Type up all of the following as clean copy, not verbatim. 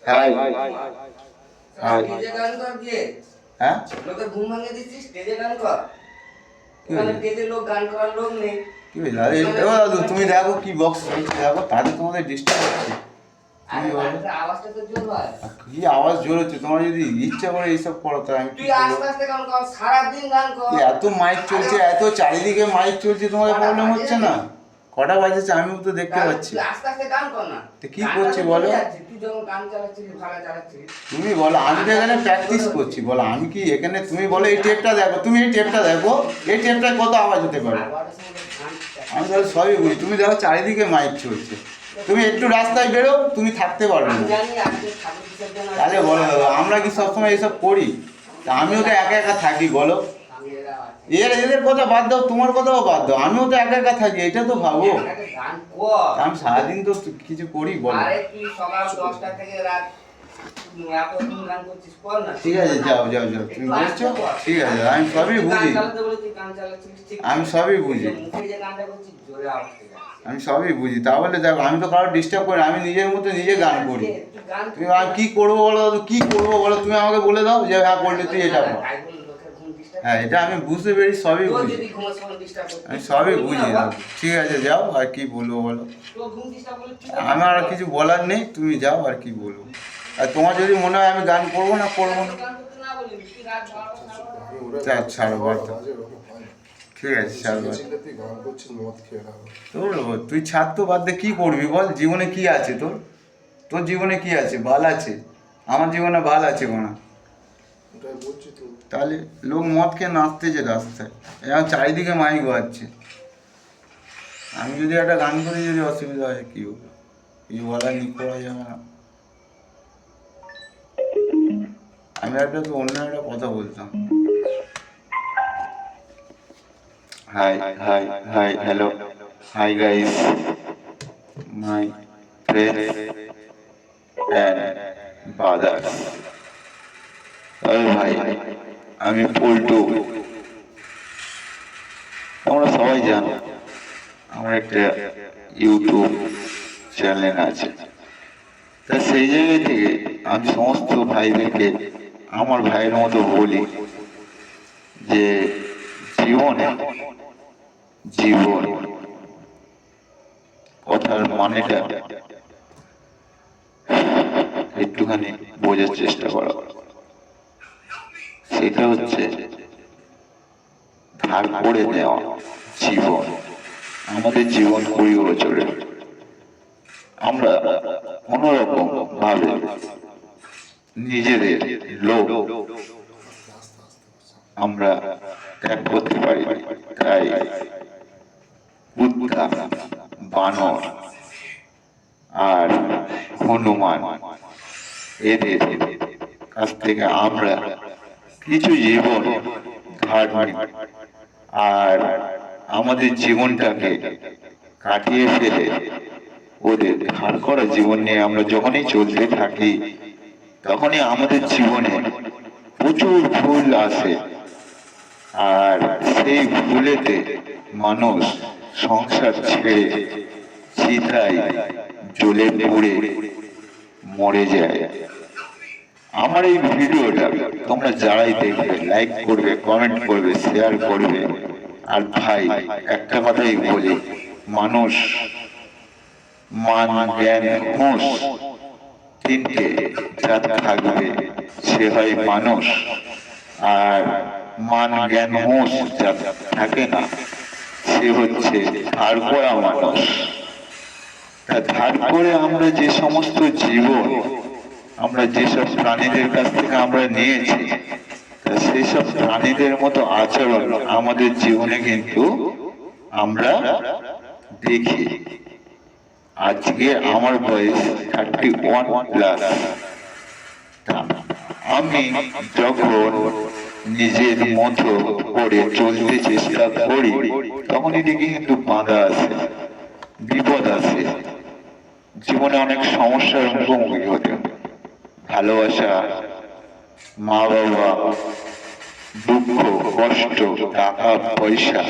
High high স্টেজে গান কর গিয়ে। হ্যাঁ লোকের ঘুম ভাঙিয়ে দিচ্ছিস, স্টেজে গান কর। ওখানে স্টেজে লোক গান করার লোক নেই। কি হয়েছে আরে দাদু তুমি দেখো কি বক্স চলছে দেখো তাহলে তোমাদের ডিস্টার্ব হচ্ছে আরে গানটা আওয়াজটা তো জোর হয়। কি আওয়াজ জোর হচ্ছে তোমার যদি ইচ্ছা করে এইসব করো তো আমি কি তুই আস্তে আস্তে গান কর, সারাদিন গান কর। এত মাইক চলছে এত চারিদিকে মাইক চলছে তোমাদের প্রবলেম হচ্ছে না? কটা বাজেছে আমিও তো দেখতে পাচ্ছি। তুই আস্তে আস্তে গান কর না। তো কি করছি বলো? তুই যখন গান চালাচ্ছিস ভাড়া চালাচ্ছিস তুমি বলো আমি তো এখানে প্র্যাকটিস করছি বলো আমি কি এখানে তুমি বলো এই টেপটা দেখো তুমি এই টেপটা দেখো এই টেপটায় কত আওয়াজ হতে পারে আমি তাহলে সবই বুঝি তুমি দেখো চারিদিকে মাইক চলছে তুমি একটু রাস্তায় বেরো তুমি থাকতে পারবে না তাহলে বলো আমরা কি সবসময় এসব করি তা আমিও তো একা একা থাকি বলো এদের কথা বাদ দাও তোমার কথাও বাদ দাও আমিও তো একা একা থাকি এটা তো ভাবো আমি সারাদিন তো কিছু করি বলো ঠিক আছে যাও যাও যাও তুমি বলছো ঠিক আছে আমি সবই বুঝি আমি সবই বুঝি আমি সবই বুঝি তাহলে দেখো আমি তো কারো ডিস্টার্ব করি আমি নিজের মতো নিজে গান করি তুমি আমি কী করবো বলো কী করবো বলো তুমি আমাকে বলে দাও যে হ্যাঁ করলে তুই এটা কর হ্যাঁ এটা আমি বুঝতে পেরে সবই বুঝি আমি সবই বুঝি ঠিক আছে যাও আর কি বলবো বলো আমার আর কিছু বলার নেই তুমি যাও আর কি বলবো আর তোমার যদি মনে হয় আমি গান করবো না করবো না ছাড়ো বাদ দাও ঠিক আছে ছাড়ো তোর তুই ছাড় তো বাদ দে কী করবি বল জীবনে কি আছে তোর তোর জীবনে কি আছে ভাল আছে আমার জীবনে ভাল আছে কোনা তাহলে লোক মদ খেয়ে নাচতেছে রাস্তায় এখন চারিদিকে মাইক বাজছে আমি যদি একটা গান করি যদি অসুবিধা হয় কি হবে কিছু বলার নি করা যাবে না আমি একটা তো অন্য একটা কথা বলতাম high high hi hello hi guys my friend and brothers ভাই আমি পল্টু তোমরা সবাই জানো আমার একটা ইউটিউব চ্যানেল আছে তা সেই জায়গা থেকে আমি সমস্ত ভাইদেরকে আমার ভাইয়ের মতো বলি যে জীবনে জীবন কথার মানেটা একটুখানি বোঝার চেষ্টা করা সেটা হচ্ছে ধার করে দেওয়া জীবন আমাদের জীবন 20 বছরের আমরা কোনোরকম ভাবে নিজেদের লোভ আমরা ত্যাগ করতে পারি তাই বুদ্ধা বানর আর হনুমান এদের কাছ থেকে আমরা কিছু জীবন ধার নিই আর আমাদের জীবনটাকে কাটিয়ে ফেলে ওদের ধার করা জীবন নিয়ে আমরা যখনই চলতে থাকি তখনই আমাদের জীবনে প্রচুর ভুল আসে আর সেই ভুলেতে মানুষ সংসার ছেড়ে চিতায় জ্বলে পুড়ে মরে যায় আমার এই ভিডিওটা তোমরা যারাই দেখবে লাইক করবে কমেন্ট করবে শেয়ার করবে আর ভাই একটা কথাই বলি মানুষ মান জ্ঞান হুঁশ তিনটে যার থাকবে সে হয় মানুষ আর মান জ্ঞান হুঁশ যার থাকে না সে হচ্ছে ধার করা মানুষ তা ধার করে আমরা যে সমস্ত জীবন আমরা যেসব প্রাণীদের কাছ থেকে আমরা নিয়েছি সেই সব প্রাণীদের মতো আচরণ আমাদের জীবনে কিন্তু আমরা দেখি আজকে আমার বয়স 31+। আমি যখন নিজের মতো করে চলতে চেষ্টা করি তখনই দেখি কিন্তু বাধা আছে বিপদ আছে জীবনে অনেক সমস্যার মুখোমুখি হতে ভালোবাসা মা বাবা দুঃখ কষ্ট টাকা পয়সা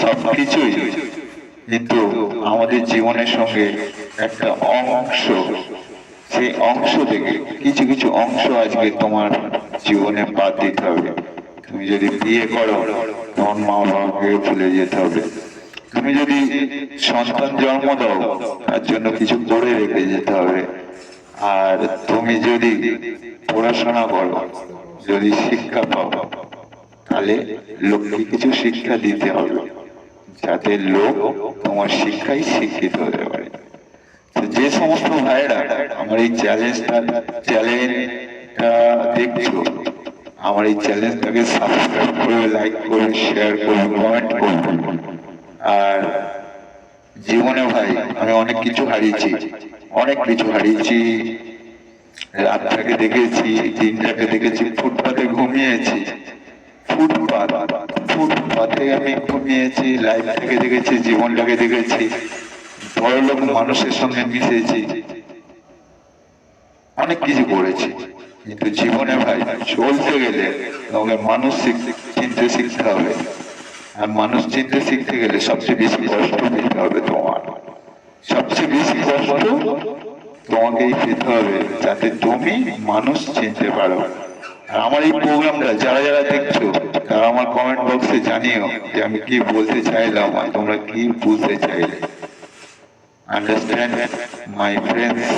সবকিছুই কিন্তু আমাদের জীবনের সঙ্গে একটা অংশ সেই অংশ থেকে কিছু কিছু অংশ আজকে তোমার জীবনে বাদ দিতে হবে। তুমি যদি বিয়ে করো তোমার মা বাবাকে ভুলে যেতে হবে। তুমি যদি সন্তান জন্ম দাও তার জন্য কিছু করে রেখে যেতে হবে। আর তুমি যদি পড়াশোনা করো, যদি শিক্ষা পাও, তাহলে লোককে কিছু শিক্ষা দিতে হবে যাতে লোক তোমার শিক্ষায় শিক্ষিত হতে পারে। তো যে সমস্ত ভাইরা আমার এই চ্যালেঞ্জটা দেখছো, আমার এই চ্যালেঞ্জটাকে সাবস্ক্রাইব করবে, লাইক করবে, শেয়ার করবে, কমেন্ট করবে। আর জীবনে ভাই আমি অনেক কিছু হারিয়েছি, অনেক কিছু হারিয়েছি। রাতটাকে দেখেছি, দিনটাকে দেখেছি, ফুটপাতে ঘুমিয়েছি, ফুটপাতে আমি ঘুমিয়েছি, লাইফটাকে দেখেছি, জীবনটাকে দেখেছি, বড়লোক মানুষের সঙ্গে মিশেছি, অনেক কিছু করেছি। কিন্তু জীবনে ভাই চলতে গেলে তোমাকে মানুষ চিনতে শিখতে হবে। আর মানুষ চিনতে শিখতে গেলে সবচেয়ে বেশি কষ্ট পেতে হবে তোমার, সবচেয়ে বেশি কষ্ট তোমাকেই পেতে হবে যাতে তুমি মানুষ চিনতে পারো। আর আমার এই প্রোগ্রামটা যারা যারা দেখছো তারা আমার কমেন্ট বক্সে জানিও যে আমি কি বলতে চাইলাম আর তোমরা কি বুঝতে চাইলে। Understand my friends.